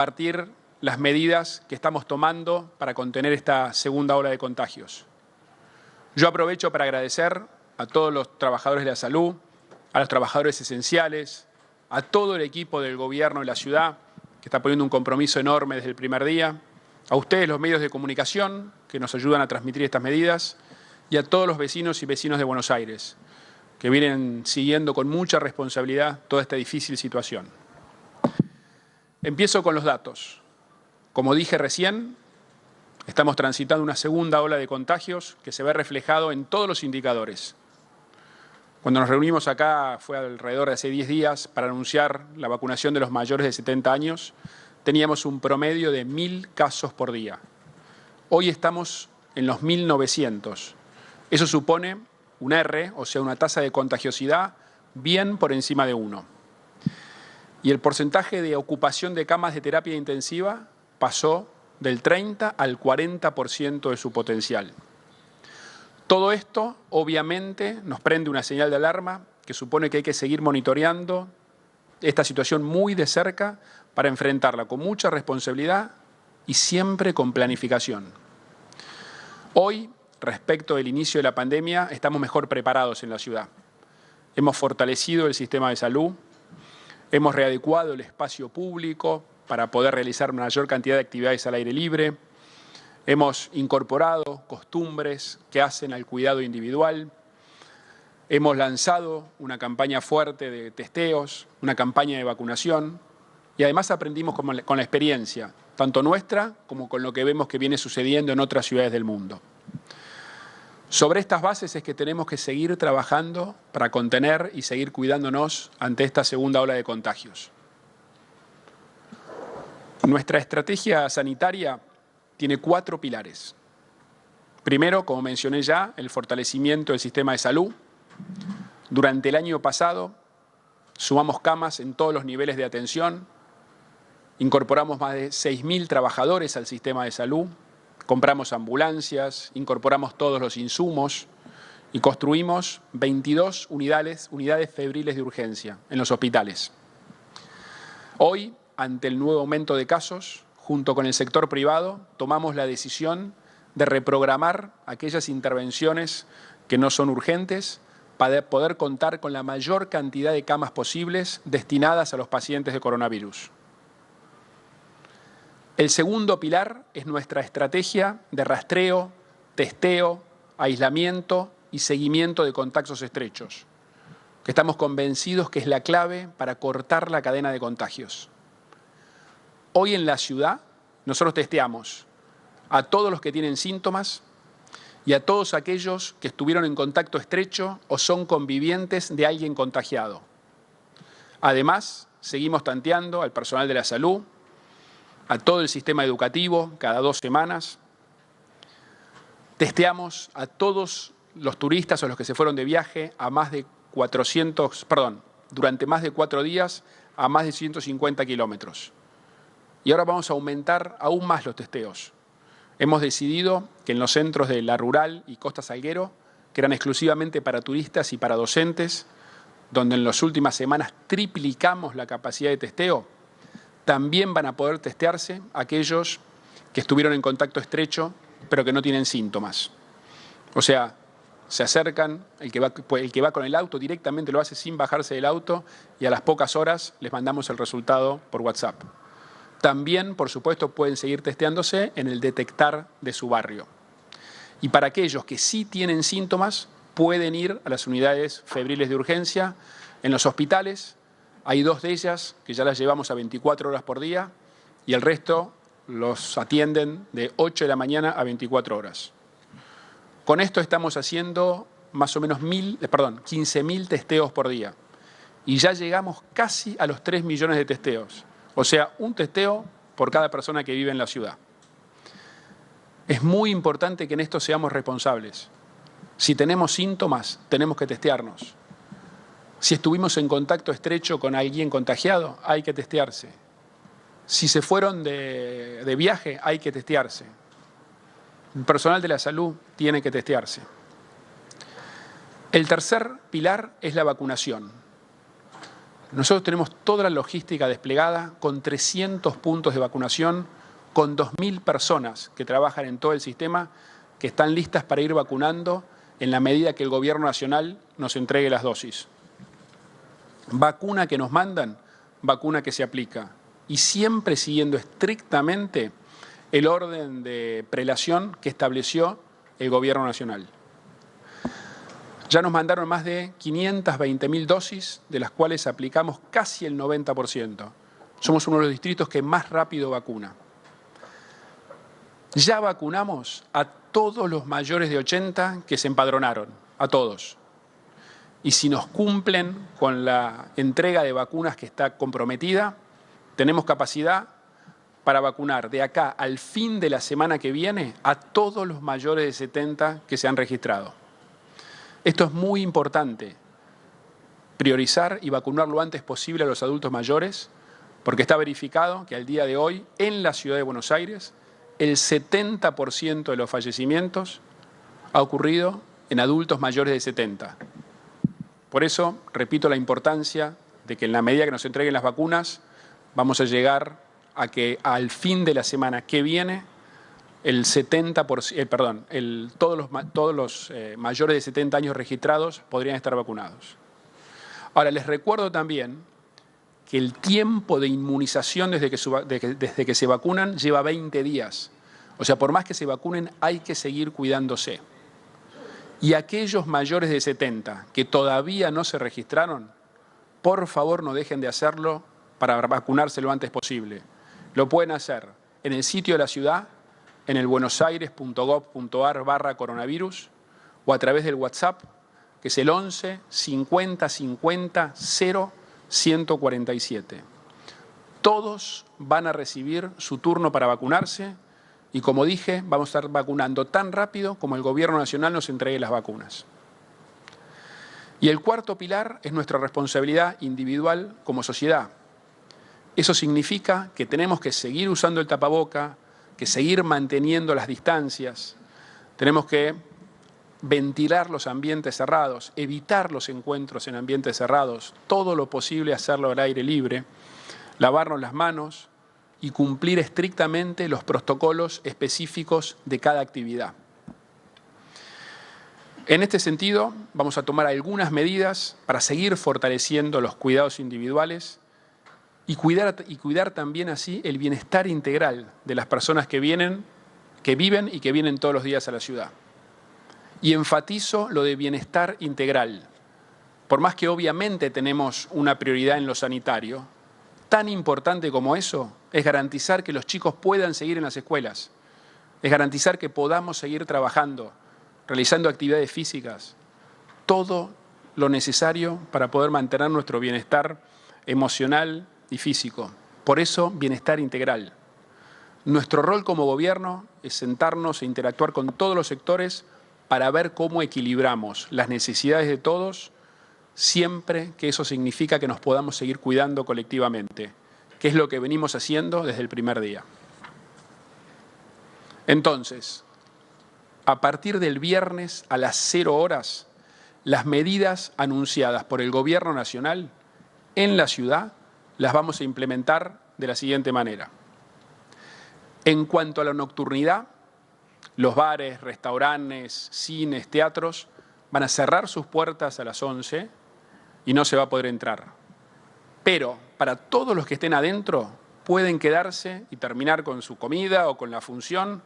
compartir las medidas que estamos tomando para contener esta segunda ola de contagios. Yo aprovecho para agradecer a todos los trabajadores de la salud, a los trabajadores esenciales, a todo el equipo del gobierno de la ciudad, que está poniendo un compromiso enorme desde el primer día, a ustedes, los medios de comunicación, que nos ayudan a transmitir estas medidas, y a todos los vecinos y vecinos de Buenos Aires, que vienen siguiendo con mucha responsabilidad toda esta difícil situación. Empiezo con los datos. Como dije recién, estamos transitando una segunda ola de contagios que se ve reflejado en todos los indicadores. Cuando nos reunimos acá, fue alrededor de hace 10 días, para anunciar la vacunación de los mayores de 70 años, teníamos un promedio de 1.000 casos por día. Hoy estamos en los 1.900. Eso supone un R, o sea, una tasa de contagiosidad bien por encima de 1. Y el porcentaje de ocupación de camas de terapia intensiva pasó del 30 al 40% de su potencial. Todo esto, obviamente, nos prende una señal de alarma que supone que hay que seguir monitoreando esta situación muy de cerca para enfrentarla con mucha responsabilidad y siempre con planificación. Hoy, respecto del inicio de la pandemia, estamos mejor preparados en la ciudad. Hemos fortalecido el sistema de salud, hemos readecuado el espacio público para poder realizar una mayor cantidad de actividades al aire libre. Hemos incorporado costumbres que hacen al cuidado individual. Hemos lanzado una campaña fuerte de testeos, una campaña de vacunación. Y además aprendimos con la experiencia, tanto nuestra como con lo que vemos que viene sucediendo en otras ciudades del mundo. Sobre estas bases es que tenemos que seguir trabajando para contener y seguir cuidándonos ante esta segunda ola de contagios. Nuestra estrategia sanitaria tiene 4 pilares. Primero, como mencioné ya, el fortalecimiento del sistema de salud. Durante el año pasado sumamos camas en todos los niveles de atención, incorporamos más de 6.000 trabajadores al sistema de salud, compramos ambulancias, incorporamos todos los insumos y construimos 22 unidades febriles de urgencia en los hospitales. Hoy, ante el nuevo aumento de casos, junto con el sector privado, tomamos la decisión de reprogramar aquellas intervenciones que no son urgentes para poder contar con la mayor cantidad de camas posibles destinadas a los pacientes de coronavirus. El segundo pilar es nuestra estrategia de rastreo, testeo, aislamiento y seguimiento de contactos estrechos, que estamos convencidos que es la clave para cortar la cadena de contagios. Hoy en la ciudad nosotros testeamos a todos los que tienen síntomas y a todos aquellos que estuvieron en contacto estrecho o son convivientes de alguien contagiado. Además, seguimos tanteando al personal de la salud, a todo el sistema educativo cada 2 semanas. Testeamos a todos los turistas o los que se fueron de viaje durante más de 4 días a más de 150 kilómetros. Y ahora vamos a aumentar aún más los testeos. Hemos decidido que en los centros de La Rural y Costa Salguero, que eran exclusivamente para turistas y para docentes, donde en las últimas semanas triplicamos la capacidad de testeo, también van a poder testearse aquellos que estuvieron en contacto estrecho pero que no tienen síntomas. O sea, se acercan, el que va con el auto directamente lo hace sin bajarse del auto y a las pocas horas les mandamos el resultado por WhatsApp. También, por supuesto, pueden seguir testeándose en el detectar de su barrio. Y para aquellos que sí tienen síntomas, pueden ir a las unidades febriles de urgencia en los hospitales. Hay 2 de ellas que ya las llevamos a 24 horas por día y el resto los atienden de 8 de la mañana a 24 horas. Con esto estamos haciendo más o menos 15.000 testeos por día y ya llegamos casi a los 3 millones de testeos. O sea, un testeo por cada persona que vive en la ciudad. Es muy importante que en esto seamos responsables. Si tenemos síntomas, tenemos que testearnos. Si estuvimos en contacto estrecho con alguien contagiado, hay que testearse. Si se fueron de viaje, hay que testearse. El personal de la salud tiene que testearse. El tercer pilar es la vacunación. Nosotros tenemos toda la logística desplegada con 300 puntos de vacunación, con 2.000 personas que trabajan en todo el sistema, que están listas para ir vacunando en la medida que el Gobierno Nacional nos entregue las dosis. Vacuna que nos mandan, vacuna que se aplica, y siempre siguiendo estrictamente el orden de prelación que estableció el Gobierno Nacional. Ya nos mandaron más de 520.000 dosis, de las cuales aplicamos casi el 90%. Somos uno de los distritos que más rápido vacuna. Ya vacunamos a todos los mayores de 80 que se empadronaron, a todos. Y si nos cumplen con la entrega de vacunas que está comprometida, tenemos capacidad para vacunar de acá al fin de la semana que viene a todos los mayores de 70 que se han registrado. Esto es muy importante, priorizar y vacunar lo antes posible a los adultos mayores, porque está verificado que al día de hoy, en la ciudad de Buenos Aires, el 70% de los fallecimientos ha ocurrido en adultos mayores de 70. Por eso, repito la importancia de que en la medida que nos entreguen las vacunas, vamos a llegar a que al fin de la semana que viene, el 70%, todos los mayores de 70 años registrados podrían estar vacunados. Ahora, les recuerdo también que el tiempo de inmunización desde que se vacunan lleva 20 días. O sea, por más que se vacunen, hay que seguir cuidándose. Y aquellos mayores de 70 que todavía no se registraron, por favor no dejen de hacerlo para vacunarse lo antes posible. Lo pueden hacer en el sitio de la ciudad, en el buenosaires.gov.ar/coronavirus o a través del WhatsApp, que es el 11 50 50 0 147. Todos van a recibir su turno para vacunarse y, como dije, vamos a estar vacunando tan rápido como el Gobierno Nacional nos entregue las vacunas. Y el cuarto pilar es nuestra responsabilidad individual como sociedad. Eso significa que tenemos que seguir usando el tapaboca, que seguir manteniendo las distancias, tenemos que ventilar los ambientes cerrados, evitar los encuentros en ambientes cerrados, todo lo posible hacerlo al aire libre, lavarnos las manos y cumplir estrictamente los protocolos específicos de cada actividad. En este sentido, vamos a tomar algunas medidas para seguir fortaleciendo los cuidados individuales y cuidar también así el bienestar integral de las personas que viven y que vienen todos los días a la ciudad. Y enfatizo lo de bienestar integral. Por más que obviamente tenemos una prioridad en lo sanitario, tan importante como eso es garantizar que los chicos puedan seguir en las escuelas, es garantizar que podamos seguir trabajando, realizando actividades físicas, todo lo necesario para poder mantener nuestro bienestar emocional y físico. Por eso, bienestar integral. Nuestro rol como gobierno es sentarnos e interactuar con todos los sectores para ver cómo equilibramos las necesidades de todos, siempre que eso significa que nos podamos seguir cuidando colectivamente, que es lo que venimos haciendo desde el primer día. Entonces, a partir del viernes a las 0 horas, las medidas anunciadas por el Gobierno Nacional en la ciudad las vamos a implementar de la siguiente manera. En cuanto a la nocturnidad, los bares, restaurantes, cines, teatros van a cerrar sus puertas a las 11 y no se va a poder entrar. Pero para todos los que estén adentro, pueden quedarse y terminar con su comida o con la función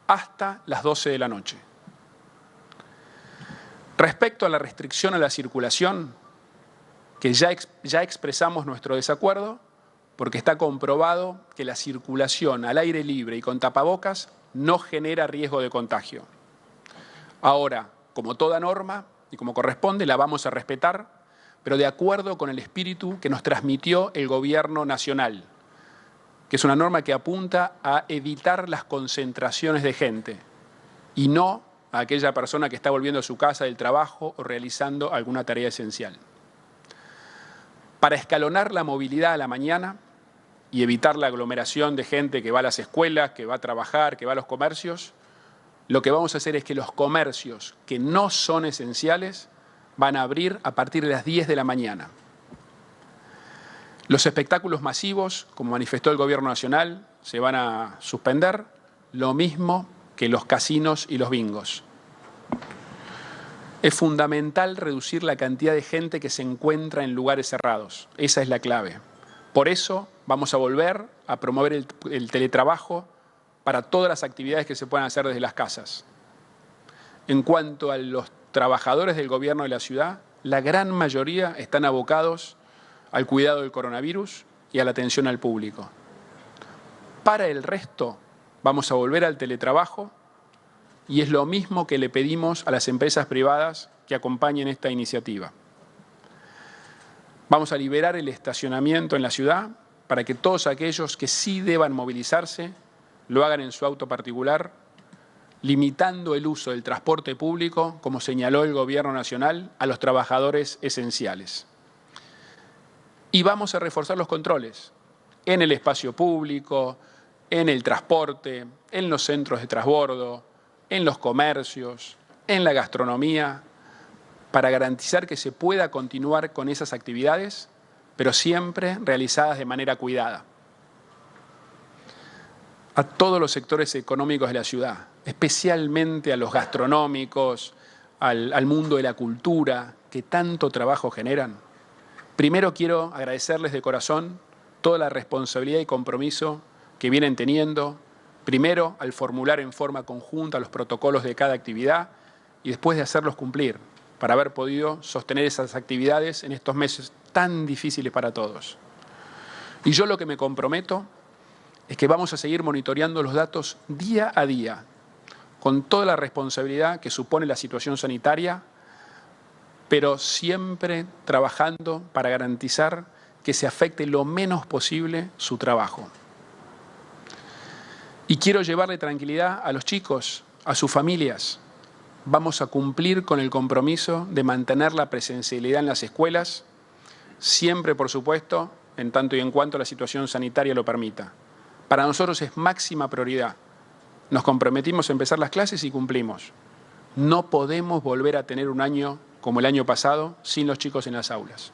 hasta las 12 de la noche. Respecto a la restricción a la circulación, que ya expresamos nuestro desacuerdo, porque está comprobado que la circulación al aire libre y con tapabocas no genera riesgo de contagio. Ahora, como toda norma y como corresponde, la vamos a respetar, pero de acuerdo con el espíritu que nos transmitió el Gobierno Nacional, que es una norma que apunta a evitar las concentraciones de gente y no a aquella persona que está volviendo a su casa del trabajo o realizando alguna tarea esencial. Para escalonar la movilidad a la mañana y evitar la aglomeración de gente que va a las escuelas, que va a trabajar, que va a los comercios, lo que vamos a hacer es que los comercios que no son esenciales van a abrir a partir de las 10 de la mañana. Los espectáculos masivos, como manifestó el Gobierno Nacional, se van a suspender, lo mismo que los casinos y los bingos. Es fundamental reducir la cantidad de gente que se encuentra en lugares cerrados. Esa es la clave. Por eso vamos a volver a promover el teletrabajo para todas las actividades que se puedan hacer desde las casas. En cuanto a los trabajadores del gobierno de la ciudad, la gran mayoría están abocados al cuidado del coronavirus y a la atención al público. Para el resto, vamos a volver al teletrabajo y es lo mismo que le pedimos a las empresas privadas que acompañen esta iniciativa. Vamos a liberar el estacionamiento en la ciudad para que todos aquellos que sí deban movilizarse lo hagan en su auto particular, limitando el uso del transporte público, como señaló el Gobierno Nacional, a los trabajadores esenciales. Y vamos a reforzar los controles en el espacio público, en el transporte, en los centros de transbordo, en los comercios, en la gastronomía, para garantizar que se pueda continuar con esas actividades, pero siempre realizadas de manera cuidada. A todos los sectores económicos de la ciudad, especialmente a los gastronómicos, al mundo de la cultura, que tanto trabajo generan. Primero quiero agradecerles de corazón toda la responsabilidad y compromiso que vienen teniendo, primero al formular en forma conjunta los protocolos de cada actividad y después de hacerlos cumplir, para haber podido sostener esas actividades en estos meses tan difíciles para todos. Y yo lo que me comprometo es que vamos a seguir monitoreando los datos día a día, con toda la responsabilidad que supone la situación sanitaria, pero siempre trabajando para garantizar que se afecte lo menos posible su trabajo. Y quiero llevarle tranquilidad a los chicos, a sus familias. Vamos a cumplir con el compromiso de mantener la presencialidad en las escuelas, siempre, por supuesto, en tanto y en cuanto la situación sanitaria lo permita. Para nosotros es máxima prioridad. Nos comprometimos a empezar las clases y cumplimos. No podemos volver a tener un año como el año pasado sin los chicos en las aulas.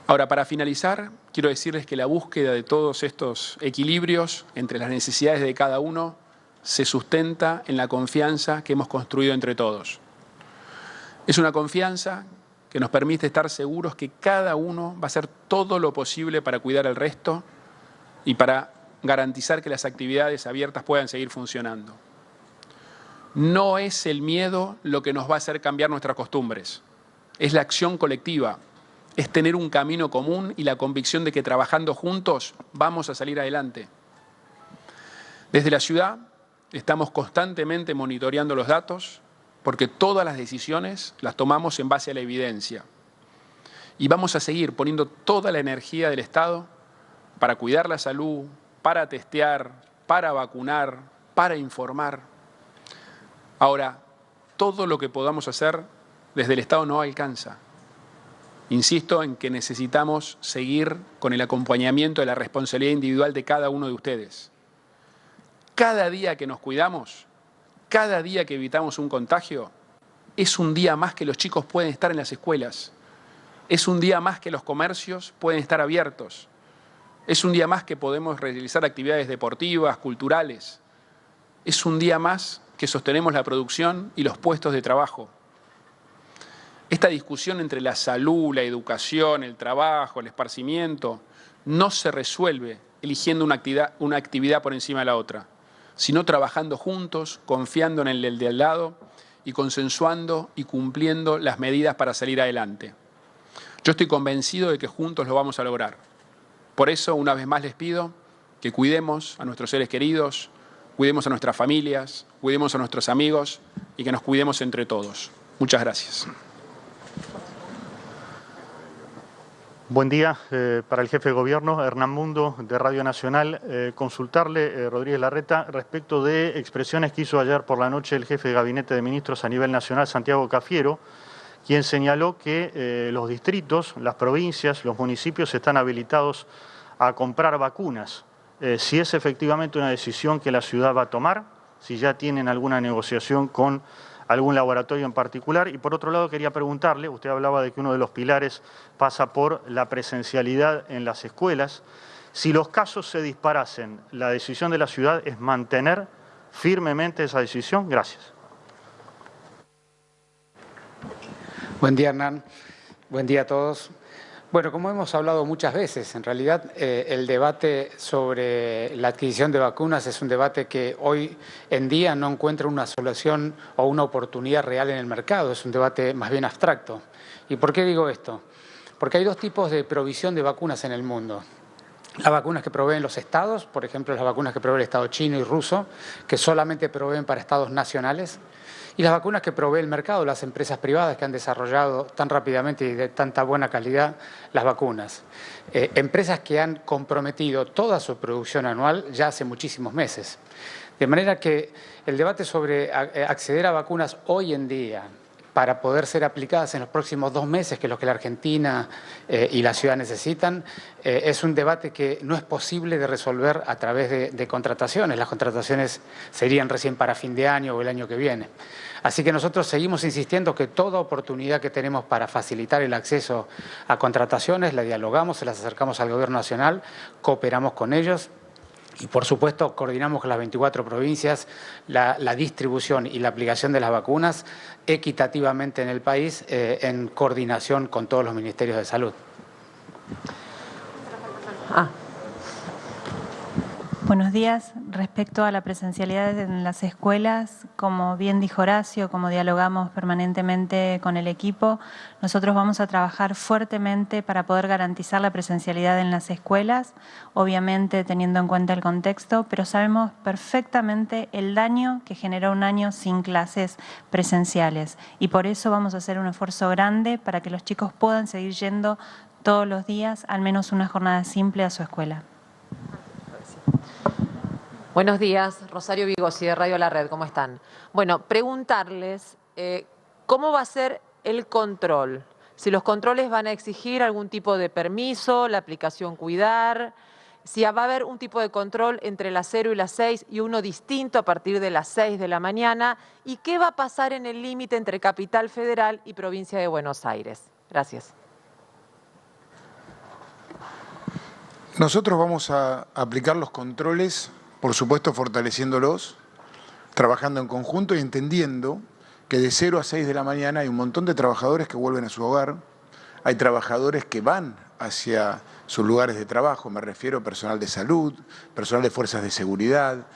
Ahora, para finalizar, quiero decirles que la búsqueda de todos estos equilibrios entre las necesidades de cada uno se sustenta en la confianza que hemos construido entre todos. Es una confianza que nos permite estar seguros que cada uno va a hacer todo lo posible para cuidar al resto y para garantizar que las actividades abiertas puedan seguir funcionando. No es el miedo lo que nos va a hacer cambiar nuestras costumbres, es la acción colectiva, es tener un camino común y la convicción de que trabajando juntos vamos a salir adelante. Desde la ciudad estamos constantemente monitoreando los datos porque todas las decisiones las tomamos en base a la evidencia. Y vamos a seguir poniendo toda la energía del Estado para cuidar la salud, para testear, para vacunar, para informar. Ahora, todo lo que podamos hacer desde el Estado no alcanza. Insisto en que necesitamos seguir con el acompañamiento de la responsabilidad individual de cada uno de ustedes. Cada día que nos cuidamos, cada día que evitamos un contagio, es un día más que los chicos pueden estar en las escuelas. Es un día más que los comercios pueden estar abiertos. Es un día más que podemos realizar actividades deportivas, culturales. Es un día más que sostenemos la producción y los puestos de trabajo. Esta discusión entre la salud, la educación, el trabajo, el esparcimiento, no se resuelve eligiendo una actividad por encima de la otra, sino trabajando juntos, confiando en el de al lado y consensuando y cumpliendo las medidas para salir adelante. Yo estoy convencido de que juntos lo vamos a lograr. Por eso, una vez más les pido que cuidemos a nuestros seres queridos, cuidemos a nuestras familias, cuidemos a nuestros amigos y que nos cuidemos entre todos. Muchas gracias. Buen día para el jefe de gobierno, Hernán Mundo, de Radio Nacional. Consultarle, Rodríguez Larreta, respecto de expresiones que hizo ayer por la noche el jefe de Gabinete de Ministros a nivel nacional, Santiago Cafiero, quien señaló que los distritos, las provincias, los municipios están habilitados a comprar vacunas. Si es efectivamente una decisión que la ciudad va a tomar, si ya tienen alguna negociación con algún laboratorio en particular. Y por otro lado quería preguntarle, usted hablaba de que uno de los pilares pasa por la presencialidad en las escuelas. Si los casos se disparasen, ¿la decisión de la ciudad es mantener firmemente esa decisión? Gracias. Buen día, Hernán. Buen día a todos. Bueno, como hemos hablado muchas veces, en realidad el debate sobre la adquisición de vacunas es un debate que hoy en día no encuentra una solución o una oportunidad real en el mercado, es un debate más bien abstracto. ¿Y por qué digo esto? Porque hay dos tipos de provisión de vacunas en el mundo. Las vacunas que proveen los estados, por ejemplo, las vacunas que provee el Estado chino y ruso, que solamente proveen para estados nacionales, y las vacunas que provee el mercado, las empresas privadas que han desarrollado tan rápidamente y de tanta buena calidad las vacunas. Empresas que han comprometido toda su producción anual ya hace muchísimos meses. De manera que el debate sobre acceder a vacunas hoy en día, para poder ser aplicadas en los próximos 2 meses, que es lo que la Argentina y la ciudad necesitan, es un debate que no es posible de resolver a través de contrataciones. Las contrataciones serían recién para fin de año o el año que viene. Así que nosotros seguimos insistiendo que toda oportunidad que tenemos para facilitar el acceso a contrataciones, la dialogamos, se las acercamos al Gobierno Nacional, cooperamos con ellos. Y, por supuesto, coordinamos con las 24 provincias la distribución y la aplicación de las vacunas equitativamente en el país en coordinación con todos los ministerios de salud. Buenos días. Respecto a la presencialidad en las escuelas, como bien dijo Horacio, como dialogamos permanentemente con el equipo, nosotros vamos a trabajar fuertemente para poder garantizar la presencialidad en las escuelas, obviamente teniendo en cuenta el contexto, pero sabemos perfectamente el daño que generó un año sin clases presenciales y por eso vamos a hacer un esfuerzo grande para que los chicos puedan seguir yendo todos los días, al menos una jornada simple a su escuela. Buenos días, Rosario Vigosi de Radio La Red, ¿cómo están? Bueno, preguntarles cómo va a ser el control, si los controles van a exigir algún tipo de permiso, la aplicación Cuidar, si va a haber un tipo de control entre las 0 y las 6 y uno distinto a partir de las 6 de la mañana, y qué va a pasar en el límite entre Capital Federal y Provincia de Buenos Aires. Gracias. Nosotros vamos a aplicar los controles, por supuesto fortaleciéndolos, trabajando en conjunto y entendiendo que de 0 a 6 de la mañana hay un montón de trabajadores que vuelven a su hogar, hay trabajadores que van hacia sus lugares de trabajo, me refiero a personal de salud, personal de fuerzas de seguridad,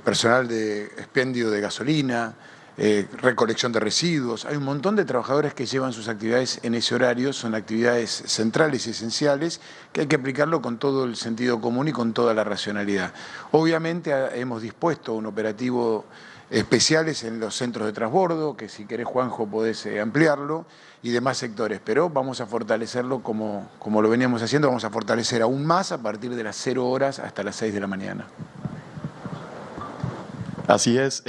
personal de expendio de gasolina, recolección de residuos. Hay un montón de trabajadores que llevan sus actividades en ese horario, son actividades centrales y esenciales que hay que aplicarlo con todo el sentido común y con toda la racionalidad. Obviamente hemos dispuesto un operativo especiales en los centros de transbordo, que si querés, Juanjo, podés ampliarlo, y demás sectores, pero vamos a fortalecerlo como lo veníamos haciendo, vamos a fortalecer aún más a partir de las 0 horas hasta las 6 de la mañana. Así es,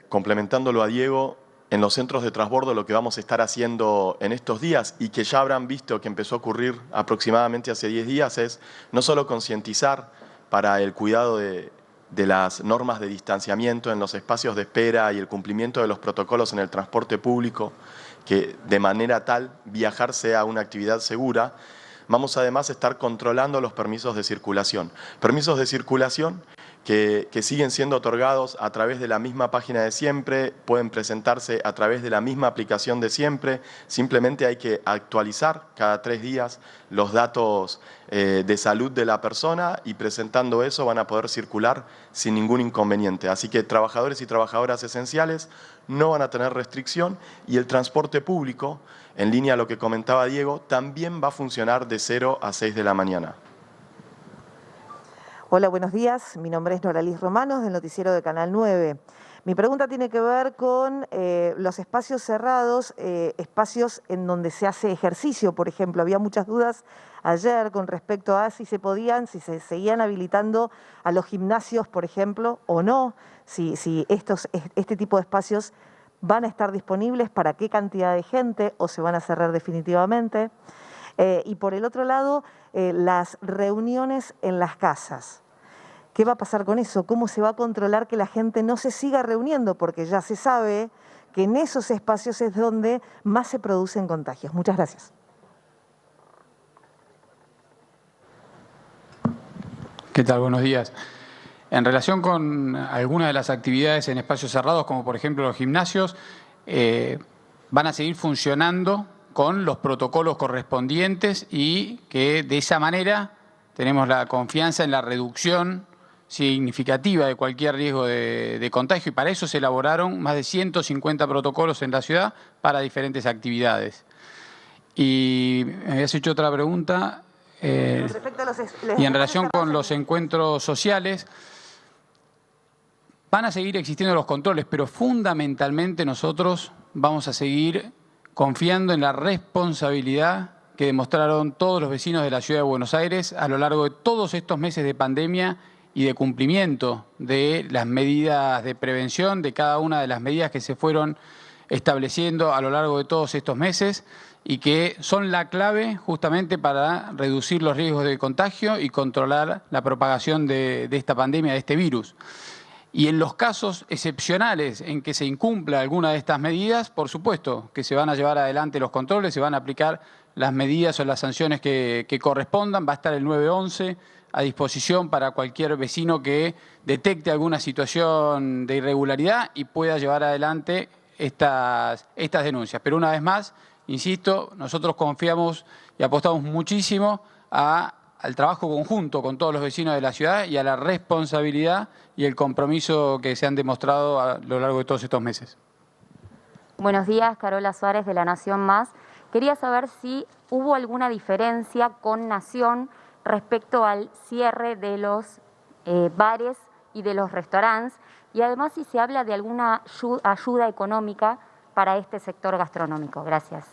complementándolo a Diego, en los centros de transbordo lo que vamos a estar haciendo en estos días y que ya habrán visto que empezó a ocurrir aproximadamente hace 10 días es no solo concientizar para el cuidado de las normas de distanciamiento en los espacios de espera y el cumplimiento de los protocolos en el transporte público, que de manera tal viajar sea una actividad segura, vamos además a estar controlando los permisos de circulación. Permisos de circulación que siguen siendo otorgados a través de la misma página de siempre, pueden presentarse a través de la misma aplicación de siempre, simplemente hay que actualizar cada 3 días los datos de salud de la persona y presentando eso van a poder circular sin ningún inconveniente. Así que trabajadores y trabajadoras esenciales no van a tener restricción y el transporte público, en línea a lo que comentaba Diego, también va a funcionar de 0 a 6 de la mañana. Hola, buenos días. Mi nombre es Noralis Romanos, del noticiero de Canal 9. Mi pregunta tiene que ver con los espacios cerrados, espacios en donde se hace ejercicio, por ejemplo. Había muchas dudas ayer con respecto a si se seguían habilitando a los gimnasios, por ejemplo, o no, si este tipo de espacios van a estar disponibles, para qué cantidad de gente o se van a cerrar definitivamente. Y por el otro lado, las reuniones en las casas. ¿Qué va a pasar con eso? ¿Cómo se va a controlar que la gente no se siga reuniendo? Porque ya se sabe que en esos espacios es donde más se producen contagios. Muchas gracias. ¿Qué tal? Buenos días. En relación con algunas de las actividades en espacios cerrados, como por ejemplo los gimnasios, van a seguir funcionando con los protocolos correspondientes y que de esa manera tenemos la confianza en la reducción significativa de cualquier riesgo de contagio, y para eso se elaboraron más de 150 protocolos en la ciudad para diferentes actividades. Y me habías hecho otra pregunta. Y en relación con los encuentros sociales, van a seguir existiendo los controles, pero fundamentalmente nosotros vamos a seguir confiando en la responsabilidad que demostraron todos los vecinos de la Ciudad de Buenos Aires a lo largo de todos estos meses de pandemia y de cumplimiento de las medidas de prevención, de cada una de las medidas que se fueron estableciendo a lo largo de todos estos meses y que son la clave justamente para reducir los riesgos de contagio y controlar la propagación de esta pandemia, de este virus. Y en los casos excepcionales en que se incumpla alguna de estas medidas, por supuesto que se van a llevar adelante los controles, se van a aplicar las medidas o las sanciones que correspondan. Va a estar el 911 a disposición para cualquier vecino que detecte alguna situación de irregularidad y pueda llevar adelante estas denuncias. Pero una vez más, insisto, nosotros confiamos y apostamos muchísimo al trabajo conjunto con todos los vecinos de la ciudad y a la responsabilidad y el compromiso que se han demostrado a lo largo de todos estos meses. Buenos días, Carola Suárez de La Nación Más. Quería saber si hubo alguna diferencia con Nación respecto al cierre de los bares y de los restaurantes, y además si se habla de alguna ayuda económica para este sector gastronómico. Gracias.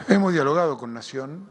Hemos dialogado con Nación,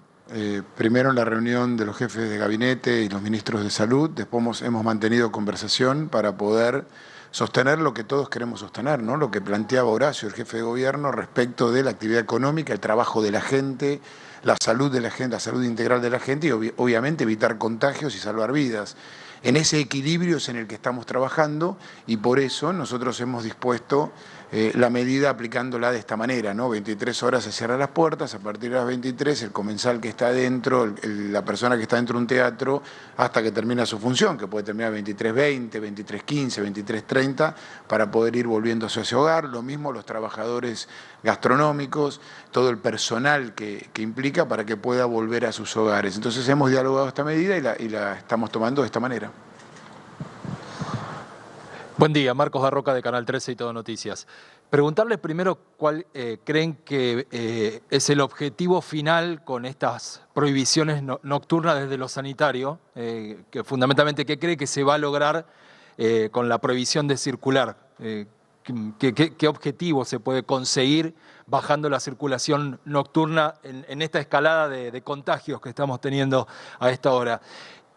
primero en la reunión de los jefes de gabinete y los ministros de salud, después hemos mantenido conversación para poder sostener lo que todos queremos sostener, ¿no? Lo que planteaba Horacio, el jefe de gobierno, respecto de la actividad económica, el trabajo de la gente, la salud de la gente, la salud integral de la gente y obviamente evitar contagios y salvar vidas. En ese equilibrio es en el que estamos trabajando y por eso nosotros hemos dispuesto la medida aplicándola de esta manera, ¿no? 23 horas se cierran las puertas, a partir de las 23 el comensal que está dentro, la persona que está dentro de un teatro, hasta que termina su función, que puede terminar 23:20, 23:15, 23:30, para poder ir volviéndose a ese hogar. Lo mismo los trabajadores gastronómicos, todo el personal que implica para que pueda volver a sus hogares. Entonces hemos dialogado esta medida y la estamos tomando de esta manera. Buen día, Marcos Barroca de Canal 13 y Todo Noticias. Preguntarles primero cuál creen que es el objetivo final con estas prohibiciones nocturnas desde lo sanitario, que fundamentalmente qué cree que se va a lograr con la prohibición de circular. ¿Qué objetivo se puede conseguir bajando la circulación nocturna en esta escalada de contagios que estamos teniendo a esta hora?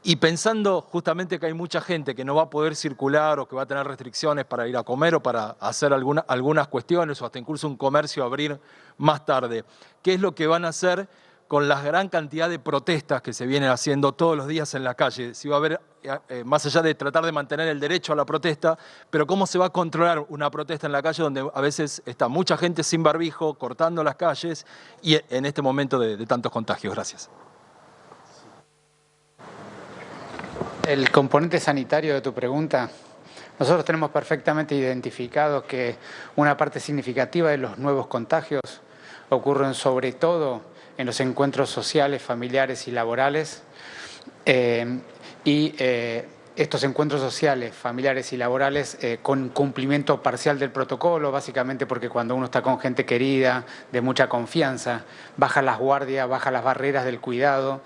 Y pensando justamente que hay mucha gente que no va a poder circular o que va a tener restricciones para ir a comer o para hacer algunas cuestiones o hasta incluso un comercio abrir más tarde, ¿qué es lo que van a hacer con la gran cantidad de protestas que se vienen haciendo todos los días en la calle? Si va a haber, más allá de tratar de mantener el derecho a la protesta, pero ¿cómo se va a controlar una protesta en la calle donde a veces está mucha gente sin barbijo, cortando las calles y en este momento de tantos contagios? Gracias. El componente sanitario de tu pregunta, nosotros tenemos perfectamente identificado que una parte significativa de los nuevos contagios ocurren sobre todo en los encuentros sociales, familiares y laborales. Estos encuentros sociales, familiares y laborales con cumplimiento parcial del protocolo, básicamente porque cuando uno está con gente querida, de mucha confianza, baja las guardias, baja las barreras del cuidado.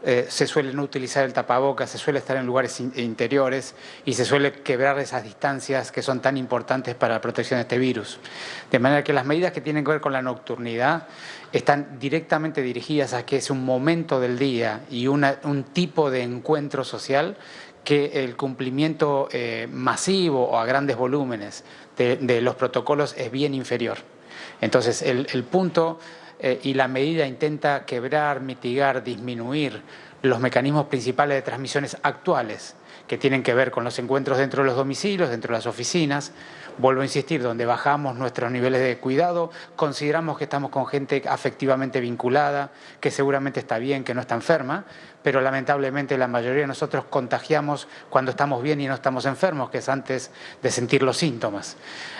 Se suele no utilizar el tapabocas, se suele estar en lugares interiores y se suele quebrar esas distancias que son tan importantes para la protección de este virus. De manera que las medidas que tienen que ver con la nocturnidad están directamente dirigidas a que es un momento del día y un tipo de encuentro social que el cumplimiento masivo o a grandes volúmenes de los protocolos es bien inferior. Entonces, el punto y la medida intenta quebrar, mitigar, disminuir los mecanismos principales de transmisiones actuales, que tienen que ver con los encuentros dentro de los domicilios, dentro de las oficinas. Vuelvo a insistir, donde bajamos nuestros niveles de cuidado, consideramos que estamos con gente afectivamente vinculada, que seguramente está bien, que no está enferma, pero lamentablemente la mayoría de nosotros contagiamos cuando estamos bien y no estamos enfermos, que es antes de sentir los síntomas.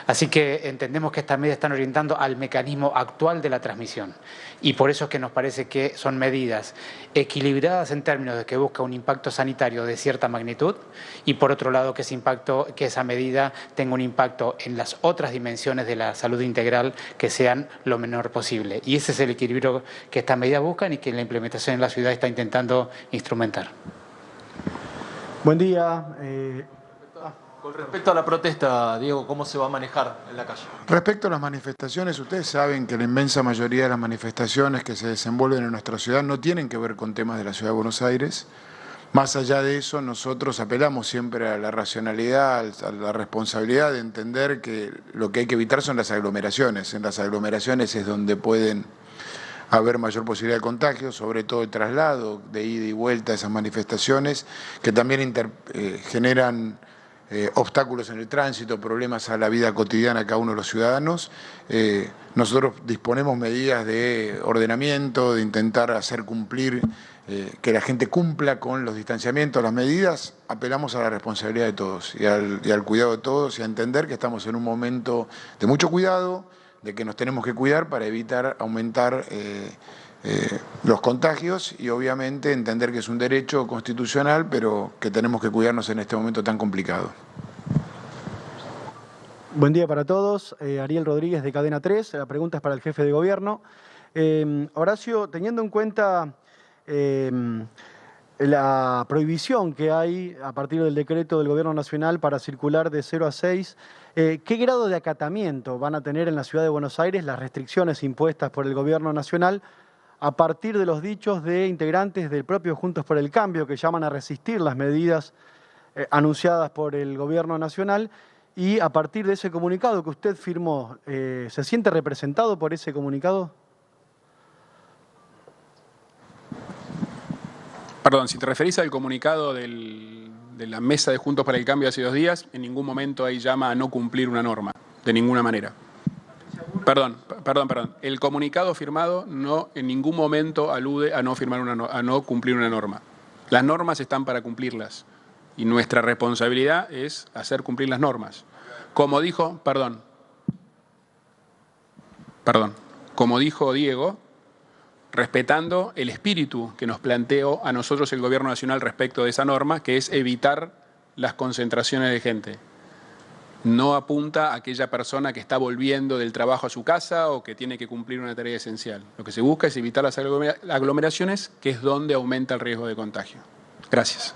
Así que entendemos que estas medidas están orientando al mecanismo actual de la transmisión y por eso es que nos parece que son medidas equilibradas en términos de que busca un impacto sanitario de cierta magnitud y por otro lado que esa medida tenga un impacto en las otras dimensiones de la salud integral que sean lo menor posible. Y ese es el equilibrio que estas medidas buscan y que la implementación en la ciudad está intentando instrumentar. Buen día. Con respecto a la protesta, Diego, ¿cómo se va a manejar en la calle? Respecto a las manifestaciones, ustedes saben que la inmensa mayoría de las manifestaciones que se desenvuelven en nuestra ciudad no tienen que ver con temas de la Ciudad de Buenos Aires. Más allá de eso, nosotros apelamos siempre a la racionalidad, a la responsabilidad de entender que lo que hay que evitar son las aglomeraciones. En las aglomeraciones es donde pueden haber mayor posibilidad de contagio, sobre todo el traslado de ida y vuelta a esas manifestaciones, que también generan obstáculos en el tránsito, problemas a la vida cotidiana de cada uno de los ciudadanos. Nosotros disponemos medidas de ordenamiento, de intentar hacer cumplir, que la gente cumpla con los distanciamientos, las medidas. Apelamos a la responsabilidad de todos y al cuidado de todos y a entender que estamos en un momento de mucho cuidado, de que nos tenemos que cuidar para evitar aumentar los contagios y obviamente entender que es un derecho constitucional, pero que tenemos que cuidarnos en este momento tan complicado. Buen día para todos. Ariel Rodríguez de Cadena 3. La pregunta es para el jefe de gobierno. Horacio, teniendo en cuenta la prohibición que hay a partir del decreto del Gobierno Nacional para circular de 0 a 6, ¿qué grado de acatamiento van a tener en la Ciudad de Buenos Aires las restricciones impuestas por el Gobierno Nacional a partir de los dichos de integrantes del propio Juntos por el Cambio que llaman a resistir las medidas anunciadas por el Gobierno Nacional? Y a partir de ese comunicado que usted firmó, ¿se siente representado por ese comunicado? Perdón, si te referís al comunicado de la mesa de Juntos para el Cambio hace 2 días, en ningún momento ahí llama a no cumplir una norma, de ninguna manera. Perdón. El comunicado firmado no en ningún momento alude a no cumplir una norma. Las normas están para cumplirlas y nuestra responsabilidad es hacer cumplir las normas. Como dijo Diego, respetando el espíritu que nos planteó a nosotros el Gobierno Nacional respecto de esa norma, que es evitar las concentraciones de gente. No apunta a aquella persona que está volviendo del trabajo a su casa o que tiene que cumplir una tarea esencial. Lo que se busca es evitar las aglomeraciones, que es donde aumenta el riesgo de contagio. Gracias.